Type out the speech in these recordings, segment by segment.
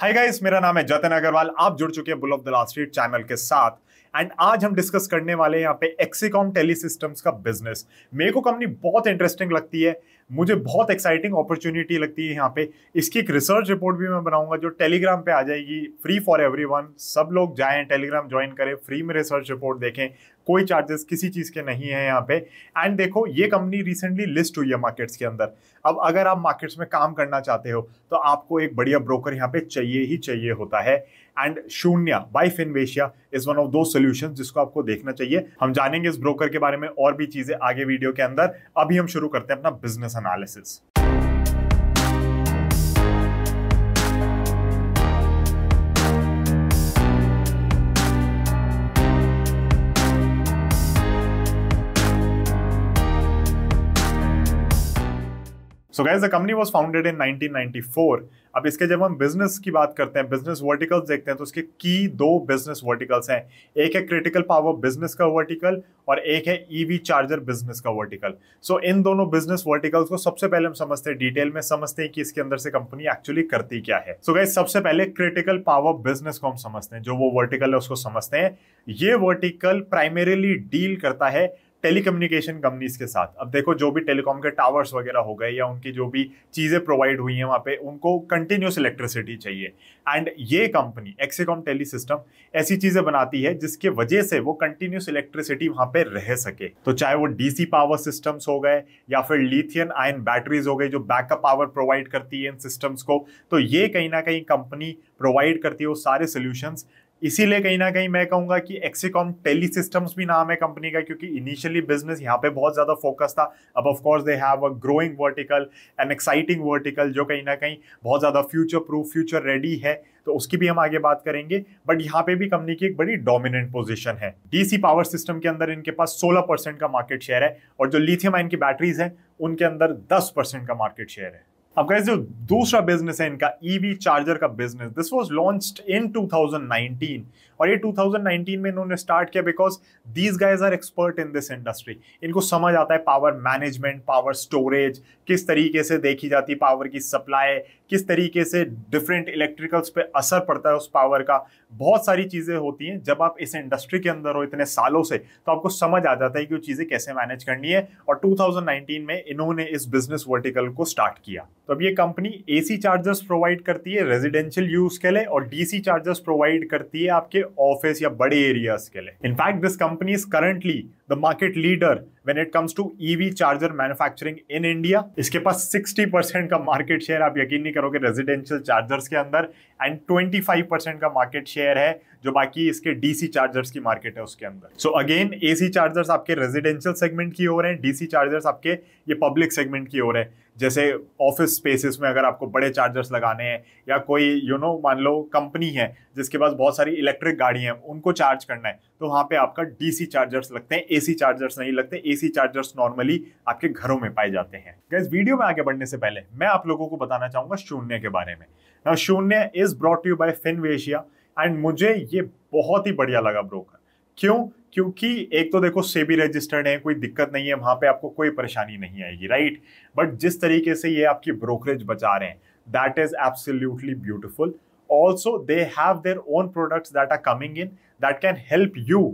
Hi guys, मेरा नाम है जतिन अग्रवाल। आप जुड़ चुके हैं bull of the last street channel के साथ एंड आज हम डिस्कस करने वाले हैं यहाँ पे एक्सीकॉम टेली सिस्टम्स का बिजनेस। मेरे को कंपनी बहुत इंटरेस्टिंग लगती है, मुझे बहुत एक्साइटिंग अपॉर्चुनिटी लगती है यहाँ पे। इसकी एक रिसर्च रिपोर्ट भी मैं बनाऊंगा जो टेलीग्राम पे आ जाएगी, फ्री फॉर एवरीवन। सब लोग जाएं, टेलीग्राम ज्वाइन करें, फ्री में रिसर्च रिपोर्ट देखें, कोई चार्जेस किसी चीज के नहीं है यहाँ पे। एंड देखो, ये कंपनी रिसेंटली लिस्ट हुई है मार्केट्स के अंदर। अब अगर आप मार्केट्स में काम करना चाहते हो तो आपको एक बढ़िया ब्रोकर यहाँ पे चाहिए ही चाहिए होता है। And Shoonya by Finvasia is one of the solutions जिसको आपको देखना चाहिए। हम जानेंगे इस ब्रोकर के बारे में और भी चीजें आगे वीडियो के अंदर। अभी हम शुरू करते हैं अपना business analysis. So guys, the company was founded in 1994। अब इसके जब हम बिजनेस की बात करते हैं, बिजनेस वर्टिकल्स देखते हैं तो इसके की दो बिजनेस वर्टिकल्स हैं। एक है क्रिटिकल पावर बिजनेस का वर्टिकल और एक है ईवी चार्जर बिजनेस का वर्टिकल। सो इन दोनों बिजनेस वर्टिकल्स को सबसे पहले हम समझते हैं, डिटेल में समझते हैं कि इसके अंदर से कंपनी एक्चुअली करती क्या है। सो गाइस, सबसे पहले क्रिटिकल पावर बिजनेस को हम समझते हैं, जो वो वर्टिकल है उसको समझते हैं। ये वर्टिकल प्राइमरीली डील करता है टेलीकम्युनिकेशन कंपनीज के साथ। अब देखो, जो भी टेलीकॉम के टावर्स वगैरह हो गए या उनकी जो भी चीजें प्रोवाइड हुई हैं वहां पे, उनको कंटिन्यूस इलेक्ट्रिसिटी चाहिए। एंड ये कंपनी एक्सीकॉम टेली सिस्टम ऐसी चीजें बनाती है जिसके वजह से वो कंटिन्यूस इलेक्ट्रिसिटी वहां पे रह सके। तो चाहे वो डीसी पावर सिस्टम्स हो गए या फिर लिथियम आयन बैटरीज हो गई जो बैकअप पावर प्रोवाइड करती है इन सिस्टम्स को, तो ये कहीं ना कहीं कंपनी प्रोवाइड करती है वो सारे सोल्यूशंस। इसीलिए कहीं ना कहीं मैं कहूंगा कि एक्सीकॉम टेली सिस्टम्स भी नाम है कंपनी का, क्योंकि इनिशियली बिजनेस यहाँ पे बहुत ज्यादा फोकस था। अब of course they have a growing vertical, an exciting vertical जो कहीं ना कहीं बहुत ज्यादा फ्यूचर प्रूफ, फ्यूचर रेडी है, तो उसकी भी हम आगे बात करेंगे। बट यहाँ पे भी कंपनी की एक बड़ी डोमिनेंट पोजीशन है। डीसी पावर सिस्टम के अंदर इनके पास 16% का मार्केट शेयर है और जो लिथियम आयन की बैटरीज हैं उनके अंदर 10% का मार्केट शेयर है। अब गाइस, जो दूसरा बिजनेस है इनका ईवी चार्जर का business, this was launched in 2019 और ये 2019 में इन्होंने स्टार्ट किया because these guys are expert in this industry. इनको समझ आता है पावर मैनेजमेंट, पावर स्टोरेज, किस तरीके से देखी जाती पावर की सप्लाई, किस तरीके से डिफरेंट इलेक्ट्रिकल्स पे असर पड़ता है उस पावर का। बहुत सारी चीजें होती हैं। जब आप इस इंडस्ट्री के अंदर हो इतने सालों से, तो आपको समझ आ जाता है कि वो चीजें कैसे मैनेज करनी है। और 2019 में इन्होंने इस बिजनेस वर्टिकल को स्टार्ट किया। तो अब ये कंपनी एसी चार्जर्स प्रोवाइड करती है रेजिडेंशियल यूज के लिए और डीसी चार्जर्स प्रोवाइड करती है आपके ऑफिस या बड़े एरियाज के लिए। In fact this company is currently the market leader when it comes to EV charger manufacturing in India. इसके पास 60% का मार्केट शेयर, आप यकीन नहीं करोगे, रेजिडेंशियल चार्जर्स के अंदर, एंड 25% का मार्केट शेयर है जो बाकी इसके डीसी चार्जर्स की मार्केट है उसके अंदर। सो अगेन, एसी चार्जर्स आपके रेजिडेंशियल सेगमेंट की ओर है, डीसी चार्जर्स आपके ये पब्लिक सेगमेंट की ओर है। जैसे ऑफिस स्पेसेस में अगर आपको बड़े चार्जर्स लगाने हैं या कोई मान लो कंपनी है जिसके पास बहुत सारी इलेक्ट्रिक गाड़ी हैं, उनको चार्ज करना है, तो वहां पे आपका डीसी चार्जर्स लगते हैं, एसी चार्जर्स नहीं लगते। एसी चार्जर्स नॉर्मली आपके घरों में पाए जाते हैं। गाइस, वीडियो में आगे बढ़ने से पहले मैं आप लोगों को बताना चाहूंगा शून्य के बारे में। Now Shoonya is brought you by Finvasia and मुझे ये बहुत ही बढ़िया लगा ब्रोकर। क्यों? क्योंकि एक तो देखो सेबी रजिस्टर्ड है, कोई दिक्कत नहीं है, वहां पे आपको कोई परेशानी नहीं आएगी, राइट। बट जिस तरीके से ये आपकी ब्रोकरेज बचा रहे हैं, that is absolutely beautiful. Also they have their own products that are coming in that can help you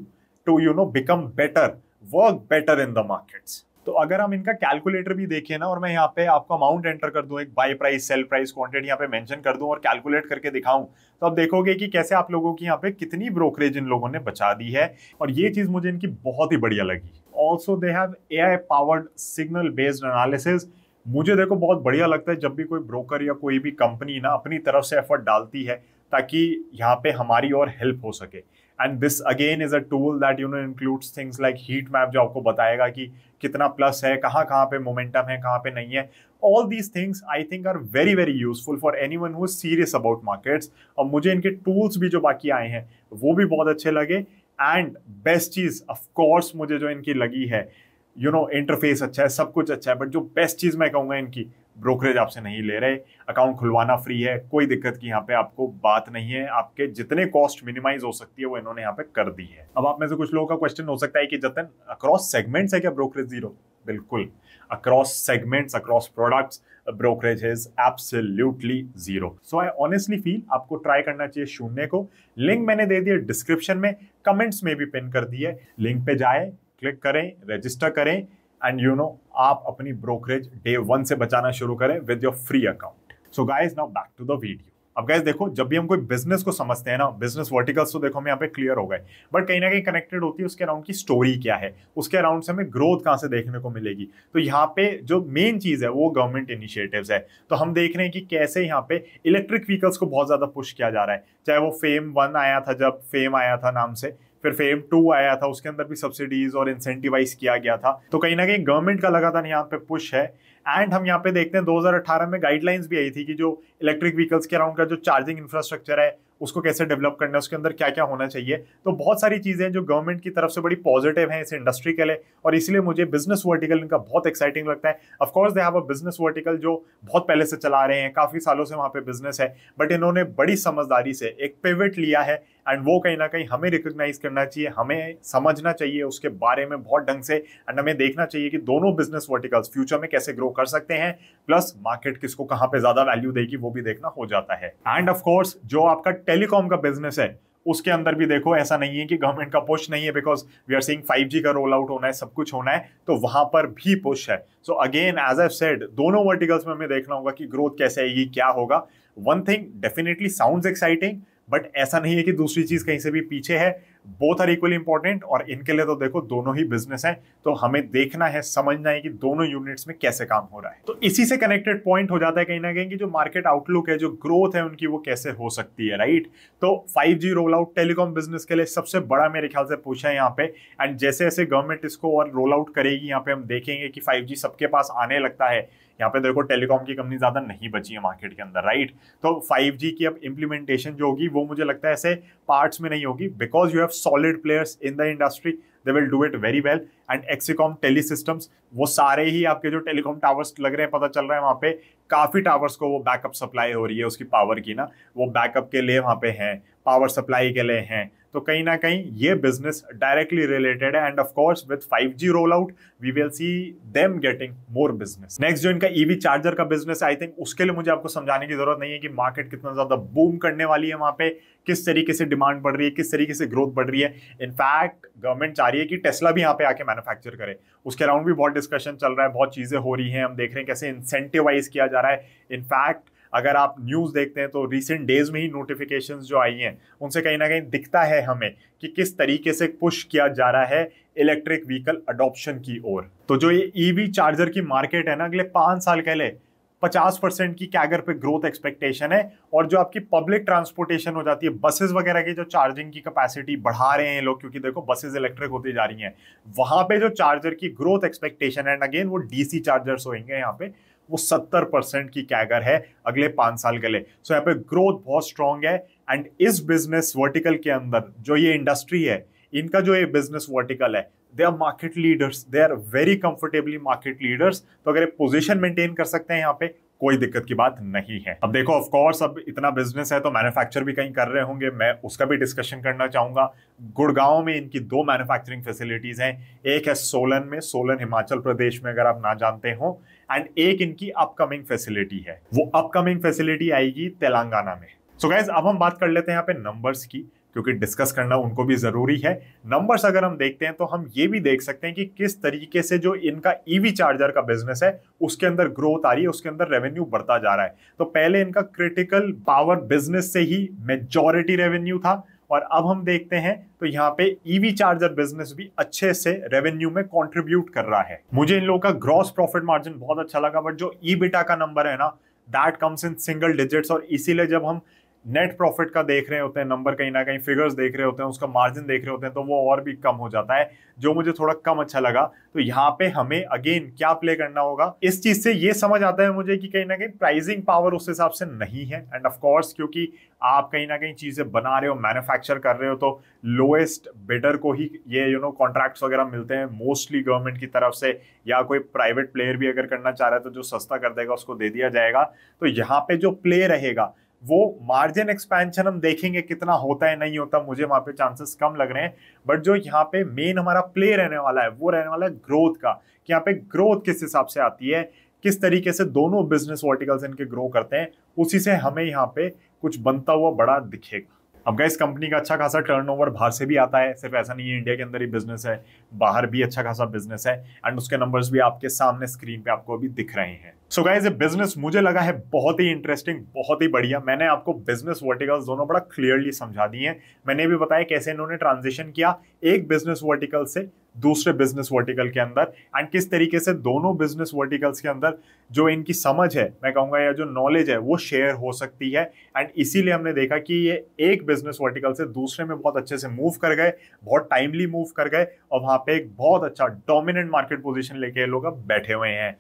to become better, work better in the markets. तो अगर हम इनका कैलकुलेटर भी देखें ना, और मैं यहाँ पे आपको अमाउंट एंटर कर दूं, एक buy price, sell price, quantity यहाँ पे मेंशन कर दूं और कैलकुलेट करके दिखाऊं, तो आप देखोगे कि कैसे आप लोगों की यहाँ पे कितनी ब्रोकरेज इन लोगों ने बचा दी है। और ये चीज मुझे इनकी बहुत ही बढ़िया लगी। Also they have AI powered signal based analysis. मुझे देखो बहुत बढ़िया लगता है जब भी कोई ब्रोकर या कोई भी कंपनी ना अपनी तरफ से एफर्ट डालती है ताकि यहाँ पे हमारी और हेल्प हो सके। And this again is a tool that includes things like heat map, जो आपको बताएगा कि कितना प्लस है, कहाँ पे मोमेंटम है, कहाँ पे नहीं है। All these things I think are very very useful for anyone who is serious about markets. और मुझे इनके टूल्स भी जो बाकी आए हैं वो भी बहुत अच्छे लगे। एंड बेस्ट चीज ऑफ कोर्स मुझे जो इनकी लगी है, इंटरफेस अच्छा है, सब कुछ अच्छा है, बट जो बेस्ट चीज मैं कहूंगा इनकी, ब्रोकरेज आपसे नहीं ले रहे, अकाउंट खुलवाना फ्री है, कोई दिक्कत की यहाँ पे आपको बात नहीं है। आपके जितने कॉस्ट मिनिमाइज हो सकती है वो इन्होंने यहाँ पे कर दी है। अब आप में से कुछ लोगों का क्वेश्चन हो सकता है कि जतन अक्रॉस सेगमेंट्स है क्या ब्रोकरेज जीरो? बिल्कुल across segments, across products, brokerage is absolutely zero. So I honestly feel आपको ट्राई करना चाहिए शून्य को। लिंक मैंने दे दिया डिस्क्रिप्शन में, कमेंट्स में भी पिन कर दिए, लिंक पे जाए, क्लिक करें, रजिस्टर करें एंड आप अपनी ब्रोकरेज डे 1 से बचाना शुरू करें with your free account. So guys now back to the video. अब गाइस देखो, जब भी हम कोई बिजनेस को समझते हैं ना, बिजनेस वर्टिकल्स तो देखो हम यहाँ पे क्लियर हो गए, बट कहीं ना कहीं कनेक्टेड होती है उसके अराउंड की स्टोरी क्या है, उसके अराउंड से हमें ग्रोथ कहाँ से देखने को मिलेगी। तो यहाँ पे जो मेन चीज है वो गवर्नमेंट इनिशिएटिव्स है। तो हम देख रहे हैं कि कैसे यहाँ पे इलेक्ट्रिक व्हीकल्स को बहुत ज्यादा पुश किया जा रहा है। चाहे वो फेम 1 आया था, जब फेम आया था नाम से, फिर फेम 2 आया था, उसके अंदर भी सब्सिडीज और इंसेंटिवाइज किया गया था। तो कहीं ना कहीं गवर्नमेंट का लगातार यहाँ पे पुश है। एंड हम यहाँ पे देखते हैं 2018 में गाइडलाइंस भी आई थी कि जो इलेक्ट्रिक व्हीकल्स के अराउंड का जो चार्जिंग इंफ्रास्ट्रक्चर है उसको कैसे डेवलप करना है, उसके अंदर क्या क्या होना चाहिए। तो बहुत सारी चीजें जो गवर्नमेंट की तरफ से बड़ी पॉजिटिव हैं इस इंडस्ट्री के लिए, और इसलिए मुझे बिजनेस वर्टिकल इनका बहुत एक्साइटिंग लगता है। Of course they have a business vertical जो बहुत पहले से चला रहे हैं, काफी सालों से वहां पे बिजनेस है, बट इन्होंने बड़ी समझदारी से एक पिवट लिया है एंड वो कहीं ना कहीं हमें रिकॉग्नाइज करना चाहिए, हमें समझना चाहिए उसके बारे में बहुत ढंग से, एंड हमें देखना चाहिए कि दोनों बिजनेस वर्टिकल्स फ्यूचर में कैसे ग्रो कर सकते हैं, प्लस मार्केट किसको कहां पे ज्यादा वैल्यू देगी वो भी देखना हो जाता है। एंड ऑफ कोर्स जो आपका टेलीकॉम का बिजनेस है उसके अंदर भी देखो, ऐसा नहीं है कि गवर्नमेंट का पुश नहीं है, because we are seeing 5G का रोल आउट होना है, सब कुछ होना है, तो वहां पर भी पुश है। So again as I said, दोनों वर्टिकल्स में हमें देखना होगा कि ग्रोथ कैसे आएगी, क्या होगा। One thing definitely sounds exciting, but ऐसा नहीं है कि दूसरी चीज कहीं से भी पीछे है। बोथ आर इक्वली इंपॉर्टेंट, और इनके लिए तो देखो दोनों ही बिजनेस है, तो हमें देखना है, समझना है कि दोनों यूनिट्स में कैसे काम हो रहा है। तो इसी से कनेक्टेड पॉइंट हो जाता है कहीं ना कहीं कि जो मार्केट आउटलुक है, जो ग्रोथ है उनकी, वो कैसे हो सकती है, राइट। तो 5G roll out telecom business के लिए सबसे बड़ा मेरे ख्याल से पूछा है यहाँ पे, एंड जैसे जैसे गवर्नमेंट इसको और रोल आउट करेगी, यहाँ पे हम देखेंगे कि 5G सबके पास आने लगता है। यहाँ पे देखो टेलीकॉम की कंपनी ज्यादा नहीं बची है मार्केट के अंदर, राइट। तो 5G की अब इंप्लीमेंटेशन जो होगी वो मुझे लगता है ऐसे पार्ट्स में नहीं होगी, because you have solid players in the industry, they will do it very well. And Exicom tele systems, वो सारे ही आपके जो टेलीकॉम टावर्स लग रहे हैं, पता चल रहा है वहां पे काफी टावर्स को वो बैकअप सप्लाई हो रही है उसकी पावर की ना, वो बैकअप के लिए वहां पे हैं, पावर सप्लाई के लिए हैं। तो कहीं ना कहीं ये बिजनेस डायरेक्टली रिलेटेड है, and of course with 5G roll out we will see them getting more business. Next जो इनका ईवी चार्जर का बिजनेस, आई थिंक उसके लिए मुझे आपको समझाने की जरूरत नहीं है कि मार्केट कितना ज्यादा बूम करने वाली है वहां पे, किस तरीके से डिमांड बढ़ रही है, किस तरीके से ग्रोथ बढ़ रही है। इनफैक्ट गवर्नमेंट चाह रही है कि टेस्ला भी यहाँ पे आके मैन्युफैक्चर करे, उसके अराउंड भी बहुत डिस्कशन चल रहा है, बहुत चीजें हो रही हैं, हम देख रहे हैं कैसे इंसेंटिवाइज किया जा रहा है। इनफैक्ट अगर आप न्यूज देखते हैं तो रिसेंट डेज में ही नोटिफिकेशंस जो आई हैं उनसे कहीं ना कहीं दिखता है हमें कि किस तरीके से पुश किया जा रहा है इलेक्ट्रिक व्हीकल अडॉप्शन की ओर। तो जो ये ईवी चार्जर की मार्केट है ना, अगले 5 साल के लिए 50% की कैगर पे ग्रोथ एक्सपेक्टेशन है। और जो आपकी पब्लिक ट्रांसपोर्टेशन हो जाती है, बसेस वगैरह की जो चार्जिंग की कैपेसिटी बढ़ा रहे हैं लोग, क्योंकि देखो बसेस इलेक्ट्रिक होती जा रही हैं, वहां पे जो चार्जर की ग्रोथ एक्सपेक्टेशन है, एंड अगेन वो डीसी चार्जर्स होंगे यहाँ पे, वो 70% की कैगर है अगले 5 साल के लिए। सो यहाँ पे ग्रोथ बहुत स्ट्रांग है। एंड इस बिजनेस वर्टिकल के अंदर जो ये इंडस्ट्री है, इनका जो ये बिजनेस वर्टिकल है, they are market leaders, they are very comfortably market leaders. तो अगर पोजीशन मेंटेन कर सकते हैं यहाँ पे, कोई दिक्कत की बात नहीं है। अब देखो ऑफ कोर्स अब इतना बिजनेस है तो मैन्युफैक्चर भी कहीं कर रहे होंगे, मैं उसका भी डिस्कशन करना चाहूंगा। गुड़गांव में इनकी 2 मैन्युफैक्चरिंग फैसिलिटीज हैं, एक है सोलन में, सोलन हिमाचल प्रदेश में अगर आप ना जानते हो, एंड एक इनकी अपकमिंग फैसिलिटी है, वो अपकमिंग फैसिलिटी आएगी तेलंगाना में। सो गाइस अब हम बात कर लेते हैं यहाँ पे नंबर्स की, क्योंकि डिस्कस करना उनको भी जरूरी है। नंबर्स अगर हम देखते हैं तो हम ये भी देख सकते हैं कि किस तरीके से जो इनका ईवी चार्जर का बिजनेस है उसके अंदर ग्रोथ आ रही है, उसके अंदर रेवेन्यू बढ़ता जा रहा है। तो पहले इनका क्रिटिकल पावर बिजनेस से ही मेजॉरिटी रेवेन्यू था, और अब हम देखते हैं तो यहाँ पे ईवी चार्जर बिजनेस भी अच्छे से रेवेन्यू में कंट्रीब्यूट कर रहा है। मुझे इन लोगों का ग्रॉस प्रॉफिट मार्जिन बहुत अच्छा लगा, बट जो ईबिटा का नंबर है ना, that comes in single digits, और इसीलिए जब हम नेट प्रॉफिट का देख रहे होते हैं नंबर, कहीं ना कहीं फिगर्स देख रहे होते हैं, उसका मार्जिन देख रहे होते हैं, तो वो और भी कम हो जाता है, जो मुझे थोड़ा कम अच्छा लगा। तो यहाँ पे हमें अगेन क्या प्ले करना होगा, इस चीज से ये समझ आता है मुझे कि कहीं ना कहीं प्राइसिंग पावर उस हिसाब से नहीं है। एंड ऑफ कोर्स क्योंकि आप कहीं ना कहीं चीजें बना रहे हो, मैन्युफैक्चर कर रहे हो, तो लोएस्ट बिडर को ही ये कॉन्ट्रैक्ट्स वगैरह मिलते हैं मोस्टली गवर्नमेंट की तरफ से, या कोई प्राइवेट प्लेयर भी अगर करना चाह रहा है तो जो सस्ता कर देगा उसको दे दिया जाएगा। तो यहाँ पे जो प्ले रहेगा वो मार्जिन एक्सपेंशन हम देखेंगे कितना होता है नहीं होता, मुझे वहां पे चांसेस कम लग रहे हैं। बट जो यहाँ पे मेन हमारा प्ले रहने वाला है वो रहने वाला है ग्रोथ का, कि यहाँ पे ग्रोथ किस हिसाब से आती है, किस तरीके से दोनों बिजनेस वर्टिकल्स इनके ग्रो करते हैं, उसी से हमें यहाँ पे कुछ बनता हुआ बड़ा दिखेगा। अब गाइस कंपनी का अच्छा खासा टर्नओवर बाहर से भी आता है, सिर्फ ऐसा नहीं है इंडिया के अंदर ही बिजनेस है, बाहर भी अच्छा खासा बिजनेस है एंड उसके नंबर्स भी आपके सामने स्क्रीन पे आपको अभी दिख रहे हैं। सो गाइस ये बिजनेस मुझे लगा है बहुत ही इंटरेस्टिंग, बहुत ही बढ़िया। मैंने आपको बिजनेस वर्टिकल्स दोनों बड़ा क्लियरली समझा दिए हैं। मैंने भी बताया कैसे इन्होंने ट्रांजिशन किया एक बिजनेस वर्टिकल से दूसरे बिजनेस वर्टिकल के अंदर एंड किस तरीके से दोनों बिजनेस वर्टिकल्स के अंदर जो इनकी समझ है, मैं कहूंगा, या जो नॉलेज है वो शेयर हो सकती है एंड इसीलिए हमने देखा कि ये एक बिजनेस वर्टिकल से दूसरे में बहुत अच्छे से मूव कर गए, बहुत टाइमली मूव कर गए और वहां पे एक बहुत अच्छा डोमिनेंट मार्केट पोजीशन लेके लोग अब बैठे हुए हैं।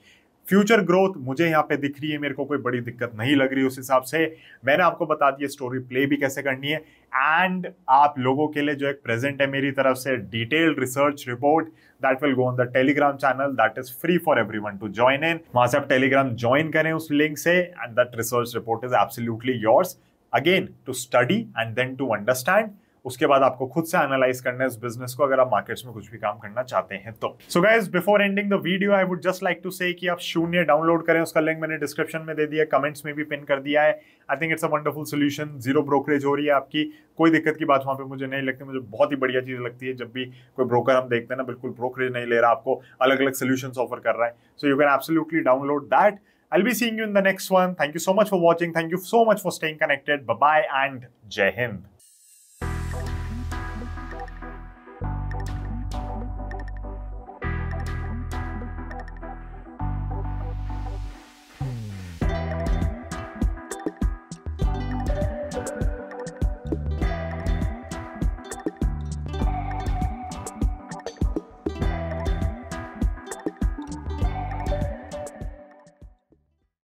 फ्यूचर ग्रोथ मुझे यहाँ पे दिख रही है, मेरे को कोई बड़ी दिक्कत नहीं लग रही। उस हिसाब से मैंने आपको बता दिया स्टोरी प्ले भी कैसे करनी है एंड आप लोगों के लिए जो एक प्रेजेंट है मेरी तरफ से detailed research report that will go on the Telegram channel that is free for everyone to join in. वहां से आप टेलीग्राम ज्वाइन करें उस लिंक से and that research report is absolutely yours again to study and then to understand. उसके बाद आपको खुद से एनालाइज करना है इस बिजनेस को अगर आप मार्केट्स में कुछ भी काम करना चाहते हैं तो। So guys before ending the video I would just like to say कि आप शून्य डाउनलोड करें, उसका लिंक मैंने डिस्क्रिप्शन में दे दिया, कमेंट्स में भी पिन कर दिया है। I think it's a wonderful solution, zero brokerage हो रही है आपकी, कोई दिक्कत की बात वहां पे मुझे नहीं लगती। मुझे बहुत ही बढ़िया चीज लगती है जब भी कोई ब्रोकर हम देखते हैं ना बिल्कुल ब्रोकरेज नहीं ले रहा, आपको अलग अलग सोल्यूशंस ऑफर कर रहा है। So you can absolutely download that. I'll be seeing you in the next one. Thank you so much for watching. Thank you so much for staying connected. Bye bye and Jai Hind.